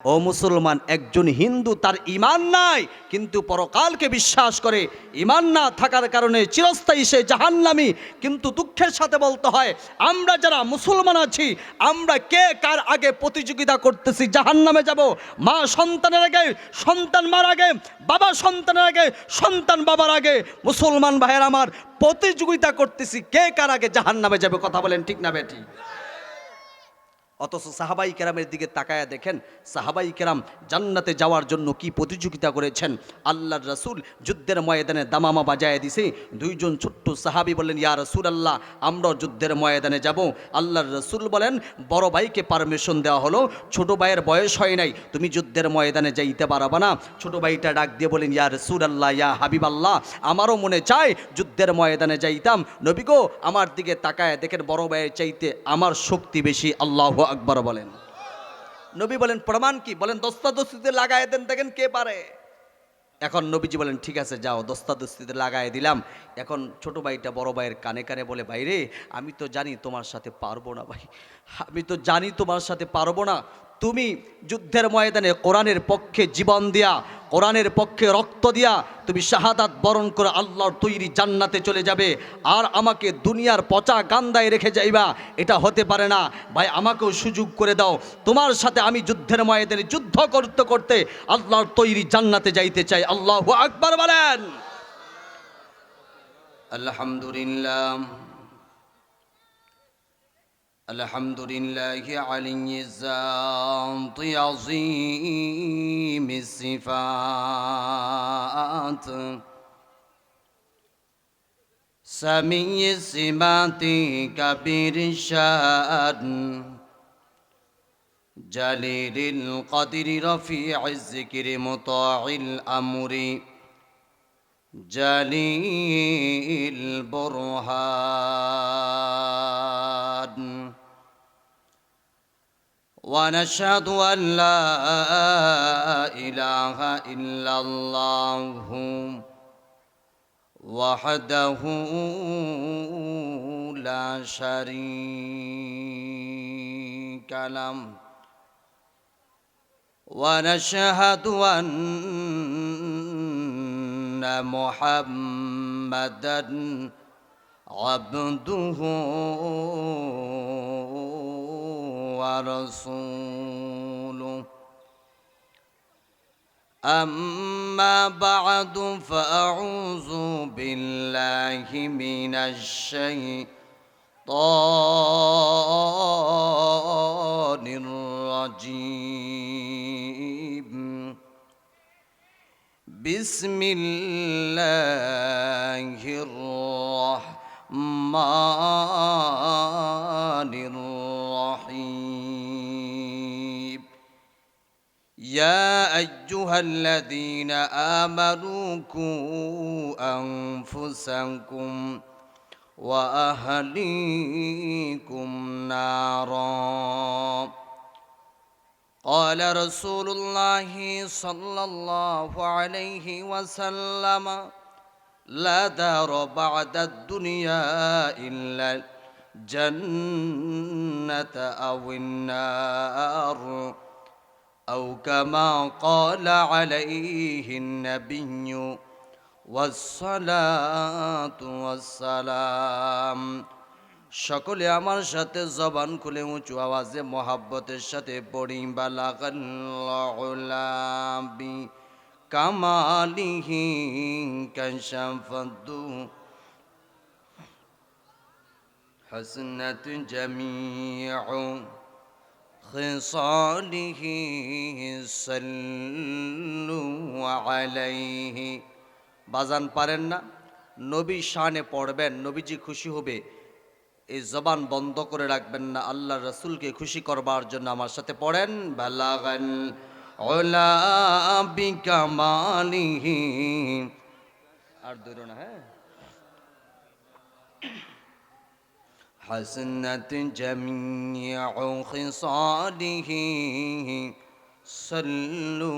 ও মুসলমান, একজন হিন্দু তার ঈমান নাই কিন্তু পরকালকে বিশ্বাস করে, ঈমান না থাকার কারণে চিরস্থায়ী সে জাহান্নামী। কিন্তু দুঃখের সাথে বলতে হয়, আমরা যারা মুসলমান আছি, আমরা কে কার আগে প্রতিযোগিতা করতেছি জাহান্নামে যাব। মা সন্তানের আগে, সন্তান মার আগে, বাবা সন্তানের আগে, সন্তান বাবার আগে। মুসলমান ভাইয়ের আমার, প্রতিযোগিতা করতেছি কে কার আগে জাহান্নামে যাবে। কথা বলেন ঠিক না বেঠিক? অথচ সাহাবাই কেরামের দিকে তাকায়া দেখেন, সাহাবাই কেরাম জান্নাতে যাওয়ার জন্য কি প্রতিযোগিতা করেছেন। আল্লাহর রাসূল যুদ্ধের ময়দানে দামামা বাজায় দিছে। দুইজন ছোট্ট সাহাবী বললেন, ইয়া রাসূলুল্লাহ, আমরাও যুদ্ধের ময়দানে যাব। আল্লাহর রাসূল বলেন, বড় ভাইকে পারমিশন দেওয়া হলো, ছোট ভাইয়ের বয়স হয় নাই, তুমি যুদ্ধের ময়দানে যাইতে পারবা না। ছোট ভাইটা ডাক দিয়ে বলেন, ইয়া রাসূলুল্লাহ, ইয়া হাবিবাল্লাহ, আমারও মনে চায় যুদ্ধের ময়দানে যাইতাম। নবী গো, আমার দিকে তাকায় দেখেন বড় ভাইয়ের চাইতে আমার শক্তি বেশি। আল্লাহু আকবার বলেন। নবী বলেন, প্রমাণ কি? বলেন, দস্তাদস্তিতে লাগায় দেন, দেখেন কে পারে। এখন নবীজি বলেন, ঠিক আছে যাও, দস্তাদস্তিতে লাগায় দিলাম। এখন ছোট ভাইটা বড় ভাইয়ের কানে কানে বলে, ভাই রে, আমি তো জানি তোমার সাথে পারবো না ভাই, আমি তো জানি তোমার সাথে পারবো না। তুমি যুদ্ধের ময়দানে কোরআনের পক্ষে জীবন দিয়া, কোরআনের পক্ষে রক্ত দিয়া তুমি শাহাদাত বরণ করে আল্লাহর তৈরি জান্নাতে চলে যাবে, আর আমাকে দুনিয়ার পচা গান্দায় রেখে যাইবা, এটা হতে পারে না। ভাই, আমাকেও সুযোগ করে দাও, তোমার সাথে আমি যুদ্ধের ময়দানে যুদ্ধ করতে করতে আল্লাহর তৈরি জান্নাতে যাইতে চাই। আল্লাহু আকবার বলেন। আলহামদুলিল্লাহ, আলহামদুলিল্লাহি আলিয়্যিজ জাতি আযীমিস সিফাত সামিয়্যিস সিমাতি কাবীরিশ শান জালিলিল কদরি রফিঈজ যিকরি মুতাঈল আমরি জালিল বুরহান ونشهد أن لا إله إلا الله وحده لا شريك له ونشهد أن محمدًا عبده ورسوله أما بعد فأعوذ بالله من الشيطان الرجيم بسم الله الرحمن الرحيم يا أيها الذين آمنوا قوا أنفسكم وأهليكم نارا قال رسول الله صلى الله عليه وسلم لا دار بعد الدنيا إلا الجنة أو النار أو كما قال عليه النبي والصلاة والسلام সকলে আমার সাথে জবান খুলে উঁচু আওয়াজে মোহাব্বতের সাথে পড়ি, বালাগাল উলা বিকামালিহি কাশাফাদু হাসনাত জামিউ খিসালিহি সাল্লু আলাইহি। বাজান পারেন না? নবী শানে পড়বেন, নবীজি খুশি হবে। এই জবান বন্ধ করে রাখবেন না, আল্লাহর রাসূলকে খুশি করবার জন্য আমার সাথে পড়েন, বালাগাল উলা বিকামালিহি। আর দূর না, হ্যাঁ। হাসনাত জামিউ খিসালিহি সাল্লু।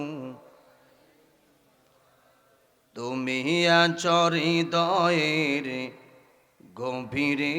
তুমি আছো হৃদয়ের গভীরে,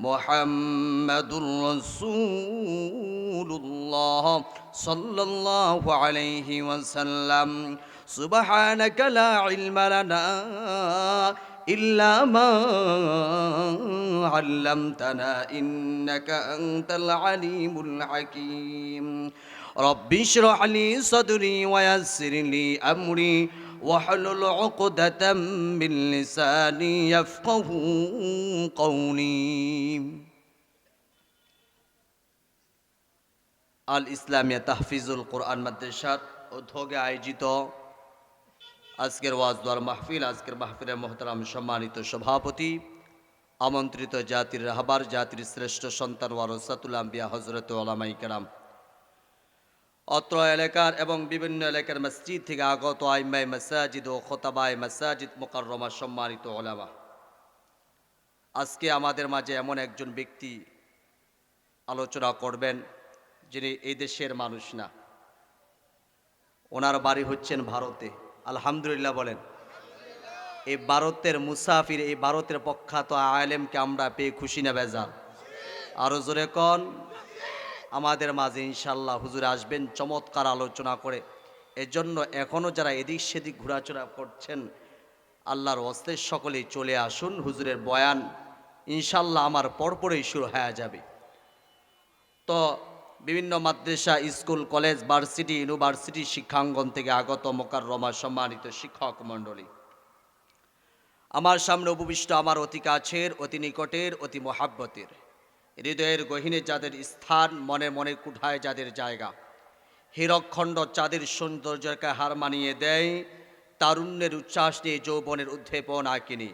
মুহাম্মাদুর রাসূলুল্লাহ সাল্লাল্লাহু আলাইহি ওয়াসাল্লাম। সুবহানাকা লা ইলমা লানা ইল্লা মা আল্লামতানা ইন্নাকা আনতাল আলিমুল হাকীম। রব্বি ইশরাহ লি সাদরি ওয়া ইয়াসসির লি আমরি ওয়াহলুল উকদাতাম মিন লিসানি ইয়াফকাহু কওলি। আল ইসলামিয়া তাহফিজুল কোরআন মাদ্রাসার উদ্যোগে আয়োজিত আজকের ওয়াজ দোয়ার মাহফিল, আজকের মাহফিলের মোহতারাম সম্মানিত সভাপতি, আমন্ত্রিত জাতির রাহবার, জাতির শ্রেষ্ঠ সন্তান ওয়ারাসাতুল আম্বিয়া হযরত উলামায়ে কেরাম, অত্র এলাকার এবং বিভিন্ন এলাকার মসজিদ থেকে আগত আইম্মায়ে মাসাজিদ ও খোতাবায়ে মাসাজিদ মুকাররমা, সম্মানিত উলামা, আজকে আমাদের মাঝে এমন একজন ব্যক্তি আলোচনা করবেন যিনি এই দেশের মানুষ না, ওনার বাড়ি হচ্ছেন ভারতে। আলহামদুলিল্লাহ বলেন। এই ভারতের মুসাফির, এই ভারতের প্রখ্যাত আলেমকে আমরা পেয়ে খুশি না বেজার? আরো জোরে কোন। আমাদের মাঝে ইনশাল্লাহ হুজুর আসবেন চমৎকার আলোচনা করে। এজন্য এখনো যারা এদিক সেদিক ঘোরাচড়া করছেন, আল্লাহর ওয়াস্তে সকলেই চলে আসুন। হুজুরের বয়ান ইনশাল্লাহ আমার পরপরই শুরু হয়ে যাবে। তো বিভিন্ন মাদ্রাসা, স্কুল, কলেজ, ভার্সিটি, ইউনিভার্সিটি শিক্ষাঙ্গন থেকে আগত মোকাররমা সম্মানিত শিক্ষক মণ্ডলী, আমার সামনে উপবিষ্ট আমার অতি কাছের, অতি নিকটের, অতি মহাব্বতের, হৃদয়ের গহীনে যাদের স্থান, মনে মনে কুঠায় যাদের জায়গা, হীরকখণ্ড চাঁদের সৌন্দর্যকে হার মানিয়ে দেয়, তারুণ্যের উচ্ছ্বাস নিয়ে যৌবনের উদ্দীপন আঁকিনি,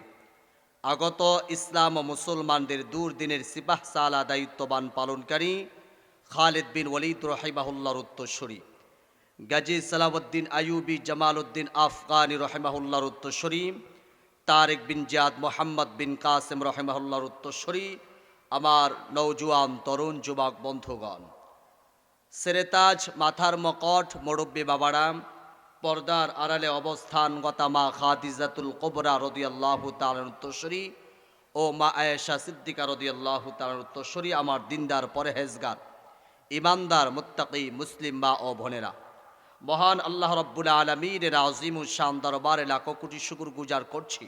আগত ইসলাম ও মুসলমানদের দুর্দিনের সিপাহ সালা দায়িত্ববান পালনকারী খালিদ বিন ওয়ালিদ রহিমাহুল্লাহর উত্তরসূরি, গাজী সালাউদ্দিন আইয়ুবী জামালউদ্দিন আফগানি রহিমাহুল্লাহর উত্তরসূরি, তারেক বিন জিয়াদ মোহাম্মদ বিন কাসেম রহিমাহুল্লাহর উত্তরসূরি, আমার নওজোয়ান তরুণ যুবক বন্ধুগণ, সেরেতাজ, মাথার মকট, মুরব্বী বাবারাম, পর্দার আড়ালে অবস্থানগতা মা খাদিজাতুল কুবরা রাদিয়াল্লাহু তাআলার উত্তরসূরি ও মা আয়েশা সিদ্দিকা রাদিয়াল্লাহু তাআলার উত্তরসূরি, আমার দিনদার পরহেজগার ইমানদার মুত্তাকি মুসলিম মা ও বোনেরা, মহান আল্লাহ রাব্বুল আলামিনের আযীমুশ শান দরবারে লাখো কোটি শুকর গুজার করছি,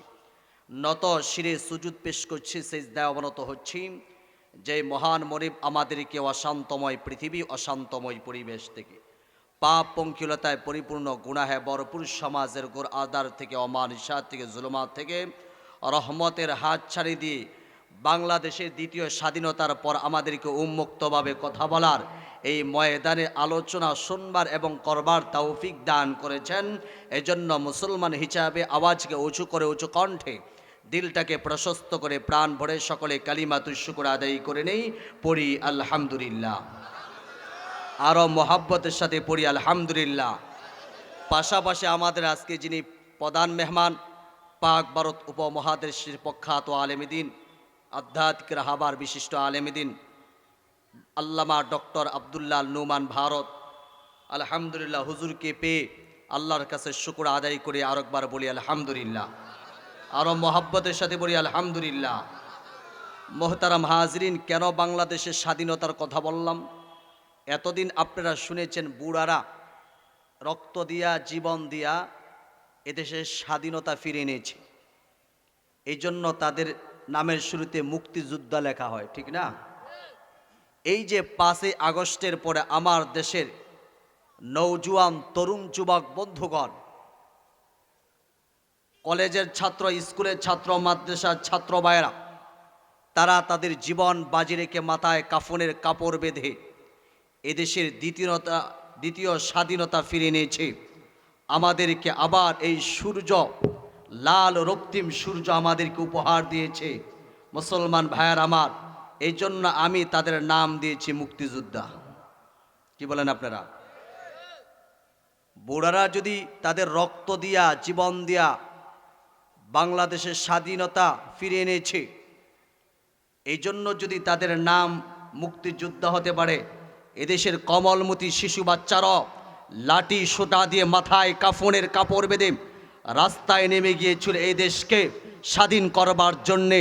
নত শিরে সুজুদ পেশ করছি, সিজদায় অবনত হচ্ছি, যে মহান মনিব আমাদেরকে অশান্তময় পৃথিবী, অশান্তময় পরিবেশ থেকে, পাপ পঙ্কিলতায় পরিপূর্ণ গুনাহে ভরপুর সমাজের গোর আদার থেকে, অমানিসাত থেকে, জুলুমাত থেকে রহমতের হাত ছাড়ি দিয়ে বাংলাদেশের দ্বিতীয় স্বাধীনতার পর আমাদেরকে উন্মুক্তভাবে কথা বলার, এই ময়দানে আলোচনা শুনবার এবং করবার তৌফিক দান করেছেন। এজন্য মুসলমান হিসাবে আওয়াজকে উঁচু করে, উঁচু কণ্ঠে, দিলটাকে প্রশস্ত করে, প্রাণ ভরে সকলে কালিমাতুশ শুকর আদায় করে নেই, পড়ি আলহামদুলিল্লাহ। আরও মহাব্বতের সাথে পড়ি আলহামদুলিল্লাহ। পাশাপাশি আমাদের আজকে যিনি প্রধান মেহমান, পাক ভারত উপমহাদেশের প্রখ্যাত আলেমীদিন, আধ্যাত্মিক রাহাবার বিশিষ্ট আলেমীদিন আল্লামা ডক্টর আব্দুল্লাহ নুমান ভারত, আলহামদুলিল্লাহ হুজুরকে পেয়ে আল্লাহর কাছে শুকর আদায় করে আরেকবার বলি আলহামদুলিল্লাহ। আরও মহাব্বতের সাথে বলি আলহামদুলিল্লাহ। মোহতারাম হাজরিন, কেন বাংলাদেশের স্বাধীনতার কথা বললাম? এতদিন আপনারা শুনেছেন বুড়ারা রক্ত দিয়া, জীবন দিয়া এদেশের স্বাধীনতা ফিরে এনেছে, এই জন্য তাদের নামের শুরুতে মুক্তিযোদ্ধা লেখা হয়, ঠিক না? এই যে 5ই আগস্টের পরে আমার দেশের নওজোয়ান তরুণ যুবক বন্ধুগণ, কলেজের ছাত্র, স্কুলের ছাত্র, মাদ্রাসার ছাত্র ভাইয়েরা, তারা তাদের জীবন বাজি রেখে মাথায় কাফনের কাপড় বেঁধে এদেশের দ্বিতীয় স্বাধীনতা ফিরে নিয়েছে। আমাদেরকে আবার এই সূর্য, লাল রক্তিম সূর্য আমাদেরকে উপহার দিয়েছে মুসলমান ভাইয়ার আমার। এই জন্য আমি তাদের নাম দিয়েছি মুক্তিযোদ্ধা। কি বলেন আপনারা? বুড়ারা যদি তাদের রক্ত দিয়া, জীবন দিয়া বাংলাদেশের স্বাধীনতা ফিরে এনেছে, এই জন্য যদি তাদের নাম মুক্তিযোদ্ধা হতে পারে, এদেশের কমলমতি শিশু বাচ্চারাও লাঠি সোটা দিয়ে মাথায় কাফনের কাপড় বেঁধে রাস্তায় নেমে গিয়েছিল এই দেশকে স্বাধীন করবার জন্যে।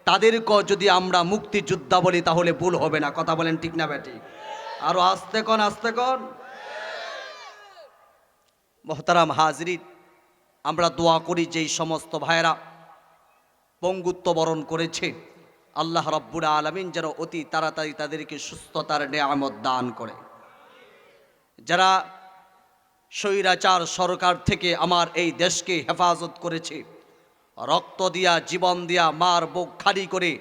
তাদেরকেও যদি আমরা মুক্তিযোদ্ধা বলি তাহলে ভুল হবে না। কথা বলেন ঠিক না বেটি? আরো আস্তে কন, আস্তে কন। মোহতারাম হাজরিন, আমরা দোয়া করি যেই সমস্ত ভাইয়েরা পঙ্গুত্ব বরণ করেছে, আল্লাহ রাব্বুল আলামিন যেন অতি তাড়াতাড়ি তাদেরকে সুস্থতার নেয়ামত দান করে। যারা স্বৈরাচার সরকার থেকে আমার এই দেশকে হেফাজত করেছে, রক্ত দিয়া জীবন দিয়া মার বুক খালি করে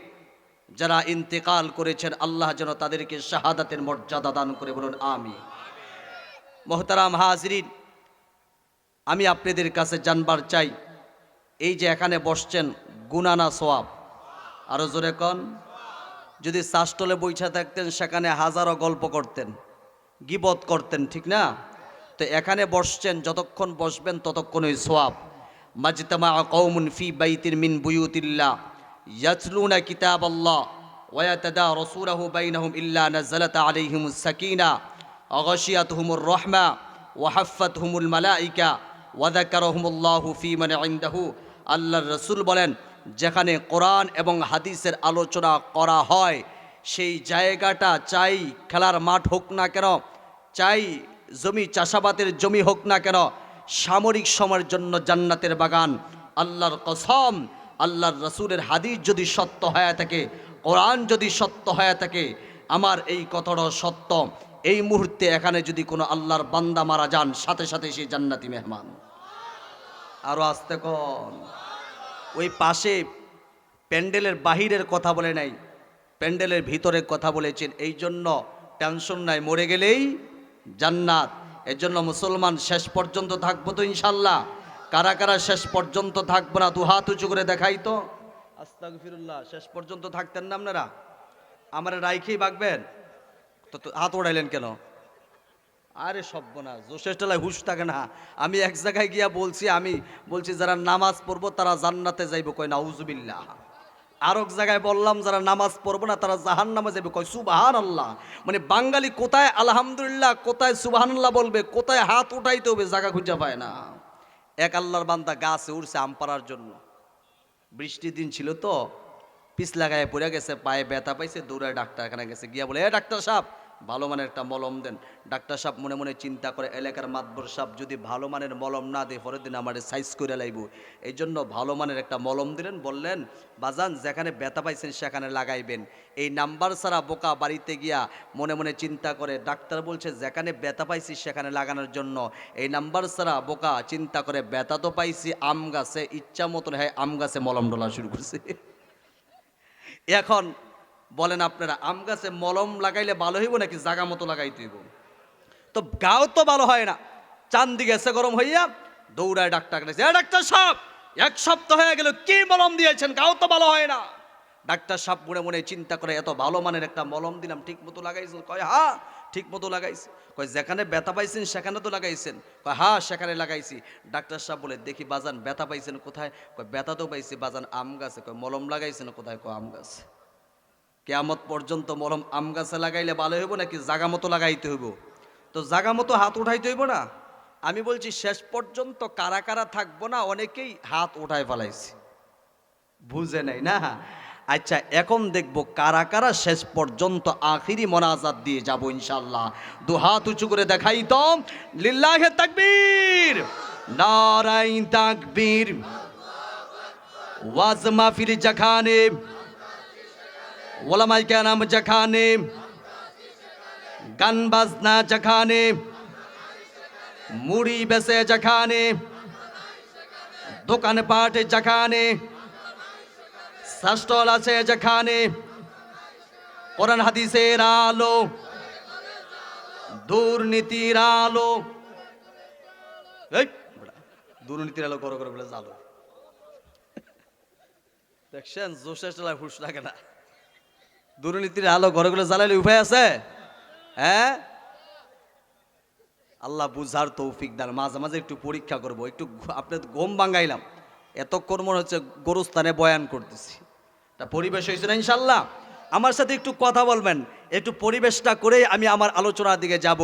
যারা ইন্তেকাল করেছেন, আল্লাহ যেন তাদেরকে শাহাদাতের মর্যাদা দান করে, বলুন আমিন। মোহতারাম হাজরিন, আমি আপনাদের কাছে জানবার চাই, এই যে এখানে বসছেন, গুনাহ না সওয়াব? আরো জোরে কন। যদি শাসটলে বইসা থাকতেন সেখানে হাজারো গল্প করতেন, গীবত করতেন, ঠিক না? তো এখানে বসছেন, যতক্ষণ বসবেন ততক্ষণই সওয়াব। মাজতামা কওমুন ফি বাইতিন মিন বুয়ুতিল্লাহ ইয়াতলুনা কিতাবাল্লাহ ওয়া ইয়াতাদারাসুনাহু বাইনাহুম ইল্লা নাযালাত আলাইহিমুস সাকিনাহ ওয়া গাশিয়াতুহুমুর রাহমা ওয়া হাফফাতহুমুল মালায়েকা ওয়া যাকারাহুমুল্লাহু ফি মান ইনদাহু। আল্লাহর রাসূল বলেন, যেখানে কোরআন এবং হাদিসের আলোচনা করা হয় সেই জায়গাটা, চাই খেলার মাঠ হোক না কেন, চাই জমি চাষাবাদের জমি হোক না কেন, সামরিক সময়ের জন্য জান্নাতের বাগান। আল্লাহর কসম, আল্লাহর রাসূলের হাদিস যদি সত্য হয়ে থাকে, কোরআন যদি সত্য হয়ে থাকে, আমার এই কথাটা সত্য, এই মুহূর্তে এখানে যদি কোনো আল্লাহর বান্দা মারা যান, সাথে সাথে সেই জান্নাতি মেহমান। আরো আস্তে কোন। ওই পাশে প্যান্ডেলের বাহিরের কথা বলে নাই, প্যান্ডেলের ভিতরের কথা বলেছেন। এই জন্য টেনশন নাই, মরে গেলেই জান্নাত। এর জন্য মুসলমান শেষ পর্যন্ত থাকবো তো ইনশাল্লাহ। কারা কারা শেষ পর্যন্ত থাকবো না, দু হাত উঁচু করে দেখাই তো। আস্তাগফিরুল্লাহ। শেষ পর্যন্ত থাকতেন না আপনারা? আমার রাইখেই বাগবেন তো, হাত ওড়াইলেন কেন? আরে সব্বনা, জোশের টেলায় হুশ থাকে না। আমি এক জায়গায় গিয়া বলছি যারা নামাজ পড়বো তারা জান্নাতে যাইব, কয় নাউজুবিল্লাহ। আর এক জায়গায় বললাম যারা নামাজ পড়বো না তারা জাহান্নামে যাবে, কয় সুবহানাল্লাহ। মানে বাঙালি কোথায় আলহামদুলিল্লাহ, কোথায় সুবহানাল্লাহ বলবে, কোথায় হাত উঠাইতে হবে, জায়গা খুঁজে পায় না। এক আল্লাহর বান্দা গাছে উঠছে আম পাড়ার জন্য, বৃষ্টির দিন ছিল তো, পিছ লাগায় পড়ে গেছে, পায়ে ব্যথা পাইছে, দৌড়ায় ডাক্তারখানা গেছে, গিয়া বলে, ডাক্তার সাহেব ভালো মানের একটা মলম দেন। ডাক্তার সাহেব মনে মনে চিন্তা করে, এলাকার মাতবর সাহেব যদি ভালো মানের মলম না দেয় পরের দিন আমার সাইজ করে লাইব, এই জন্য ভালো মানের একটা মলম দিলেন। বললেন, বাজান যেখানে ব্যথা পাইছেন সেখানে লাগাইবেন। এই নাম্বার ছাড়া বোকা বাড়িতে গিয়া মনে মনে চিন্তা করে, ডাক্তার বলছে যেখানে ব্যথা পাইছি সেখানে লাগানোর জন্য, এই নাম্বার ছাড়া বোকা চিন্তা করে ব্যথা তো পাইছি আম গাছে, ইচ্ছা মতন হ্যাঁ আম গাছে মলম ডলা শুরু করছে। এখন বলেন আপনারা, আম গাছে মলম লাগাইলে ভালো হইব নাকি জাগা মতো লাগাইতে হইব? তো গাও তো ভালো হয় না, চান্দি গেছে গরম হইয়া, দৌড়ায় ডাক্তার কাছে, ডাক্তার সাহেব এক সপ্তাহ হয়ে গেল, কি মলম দিয়েছেন, গাও তো ভালো হয় না। ডাক্তার সাহেব মনে মনে চিন্তা করে, এত ভালো মানের একটা মলম দিলাম, ঠিক মতো লাগাইছেন? কয় হ্যাঁ ঠিক মতো লাগাইছি। কয় যেখানে ব্যথা পাইছেন সেখানে তো লাগাইছেন? কয় হ্যাঁ সেখানে লাগাইছি। ডাক্তার সাহেব বলে, দেখি বাজান ব্যথা পাইছেন কোথায়? কয় ব্যথা তো পাইছি বাজান আম গাছে। কয় মলম লাগাইছেন কোথায়? কয় আম গাছে। কিয়ামত পর্যন্ত মলম আম গাছে লাগাইলে ভালো হইব নাকি জাগা মতো লাগাইতে হইব? তো জাগা মতো হাত উঠাইতে হইব না? আমি বলছি শেষ পর্যন্ত কারা কারা থাকবো না, অনেকেই হাত উঠায় ফেলাইছে, বুঝে নাই না। আচ্ছা এখন দেখবো কারা কারা শেষ পর্যন্ত আখিরি মোনাজাত দিয়ে যাব ইনশাআল্লাহ। দু হাত উঁচু করে দেখাই তো, লিল্লাহে তাকবীর, নারায়ে তাকবীর। ওয়াজ মাহফিল যেখানে, ওলামায়ে কেরাম যেখানে, গান বাজনা যেখানে, মুড়ি বেচে যেখানে, দোকানপাট যেখানে, শাস্ত্র আছে যেখানে, কোরআন হাদিসের আলো, দুর্নীতির আলো, এই দুর্নীতির আলো করো করে বলে জালো, দেখছেন জোশের চালায় হুশ লাগে না। দুর্নীতির আলো ঘরে ঘরে জ্বালাইলে উপায় আছে? হ্যাঁ, আল্লাহ বুঝার তৌফিক দান। মাঝে মাঝে একটু পরীক্ষা করব, একটু আপনার ঘুম ভাঙাইলাম, এতক্ষণ মনে হচ্ছে গোরস্থানে বয়ান করতেছি। তা পরিবেশ হয়েছে না ইনশাল্লাহ? আমার সাথে একটু কথা বলবেন, একটু পরিবেশটা করেই আমি আমার আলোচনার দিকে যাব।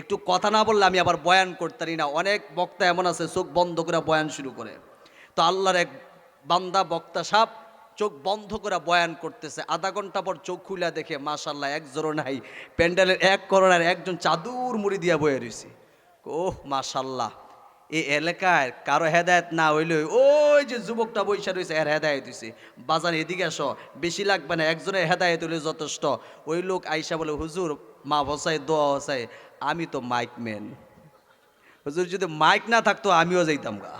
একটু কথা না বললে আমি আবার বয়ান করতে পারি না। অনেক বক্তা এমন আছে চোখ বন্ধ করে বয়ান শুরু করে। তো আল্লাহর এক বান্দা বক্তা সাহেব চোখ বন্ধ করে বয়ান করতেছে, আধা ঘন্টা পর চোখ খুলে দেখে মাশাল্লাহ এক জোড়ো নাই, প্যান্ডেলের এক করোনার একজন চাদুর মুড়ি দিয়া বয়ে রয়েছে। ওহ মাশাল্লাহ, এই এলাকায় কারো হেদায়েত না হইলে ওই যে যুবকটা বৈশা রয়েছে এর হেদায়েত হয়েছে। বাজার এদিকে আসো, বেশি লাগবে না, একজনের হেদায়েত হইলে যথেষ্ট। ওই লোক আইসা বলে হুজুর মা বসাই দোয়া হসাই, আমি তো মাইক ম্যান, হুজুর যদি মাইক না থাকতো আমিও যাইতাম গা।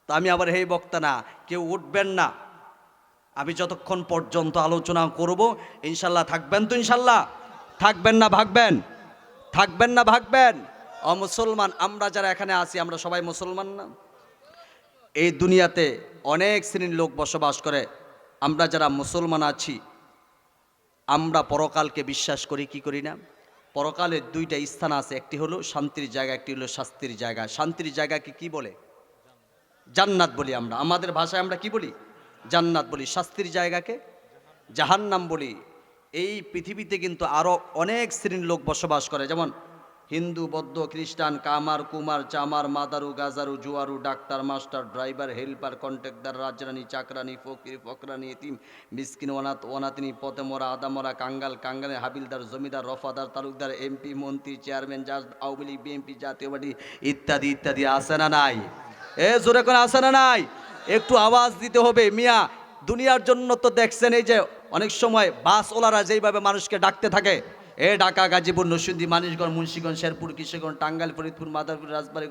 তো আমি আবার হেই বক্তা না, কেউ উঠবেন না, আমি যতক্ষণ পর্যন্ত আলোচনা করব ইনশাল্লাহ থাকবেন তো, ইনশাল্লাহ থাকবেন না ভাগবেন, থাকবেন না ভাগবেন। মুসলমান আমরা যারা এখানে আছি আমরা সবাই মুসলমান না? এই দুনিয়াতে অনেক শ্রেণীর লোক বসবাস করে, আমরা যারা মুসলমান আছি আমরা পরকালকে বিশ্বাস করি কি করি না? পরকালের দুইটা স্থান আছে, একটি হলো শান্তির জায়গা, একটি হলো শাস্তির জায়গা। শান্তির জায়গাকে কি বলে? জান্নাত বলি আমরা, আমাদের ভাষায় আমরা কি বলি? জান্নাত বলি। শাস্তির জায়গাকে জাহান্নাম বলি। এই পৃথিবীতে কিন্তু আরও অনেক শ্রেণীর লোক বসবাস করে, যেমন হিন্দু, বৌদ্ধ, খ্রিস্টান, কামার, কুমার, চামার, মাদারু, গাজারু, জুয়ারু, doctor, master, driver, helper, contractor, রাজরানী, চাকরানি, ফকির, ফকরানি, এতিম, মিসকিন, অনাথিনী, পথে মরা, আদামরা, কাঙ্গাল, কাঙ্গালে, হাবিলদার, জমিদার, রফাদার, তালুকদার, এমপি, মন্ত্রী, চেয়ারম্যান, জাজ, আওয়ামী লীগ, বিএনপি, জাতীয় পার্টি ইত্যাদি ইত্যাদি। আছে না নাই? জোরে করে আছে না নাই? একটু আওয়াজ দিতে হবে মিয়া। দুনিয়ার জন্য তো দেখছেন এই যে অনেক সময় বাসওয়ালারা যেইভাবে মানুষকে ডাকতে থাকে, ঢাকা, গাজীপুর, নরসিংদী, মানিকগঞ্জ, মুন্সিগঞ্জ, শেরপুর, কিশোরগঞ্জ, টাঙ্গাইল, ফরিদপুর, মাদারপুর, রাজবাড়ী,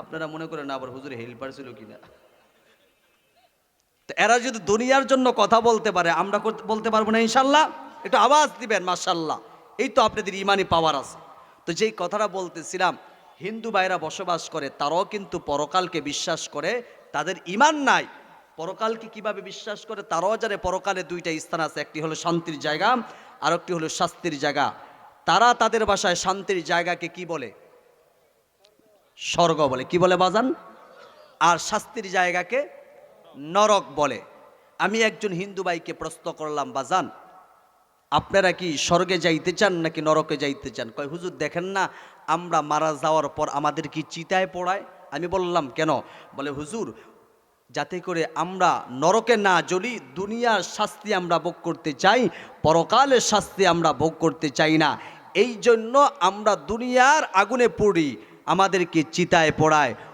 আপনারা মনে করেন আবার হুজুর হেল্পার ছিল কিনা? তো এরা যদি দুনিয়ার জন্য কথা বলতে পারে, আমরা বলতে পারবো না ইনশাল্লাহ? একটু আওয়াজ দিবেন মাশাল্লাহ। এই তো আপনাদের ইমানি পাওয়ার আছে। তো যেই কথাটা বলতেছিলাম, হিন্দু ভাইরা বসবাস করে, তারাও কিন্তু পরকালকে বিশ্বাস করে, তাদের ইমান নাই। পরকালকে কিভাবে বিশ্বাস করে? তারাও জানে পরকালে দুইটা স্থান আছে, একটি হলো শান্তির জায়গা আর একটি হলো শাস্তির জায়গা। তারা তাদের ভাষায় শান্তির জায়গাকে কি বলে? স্বর্গ বলে। কি বলে বাজান? আর শাস্তির জায়গাকে নরক বলে। আমি একজন হিন্দু ভাইকে প্রশ্ন করলাম, বাজান আপনারা কি স্বর্গে যাইতে চান নাকি নরকে যাইতে চান? কয় হুজুর দেখেন না আমরা মারা যাওয়ার পর আমাদের কি চিতায় পোড়ায়। আমি বললাম কেন? বলে হুজুর যাতে করে আমরা নরকে না জ্বলি, দুনিয়ার শাস্তি আমরা ভোগ করতে চাই, পরকালের শাস্তি আমরা ভোগ করতে চাই না, এই জন্য আমরা দুনিয়ার আগুনে পড়ি, আমাদেরকে চিতায় পোড়ায়।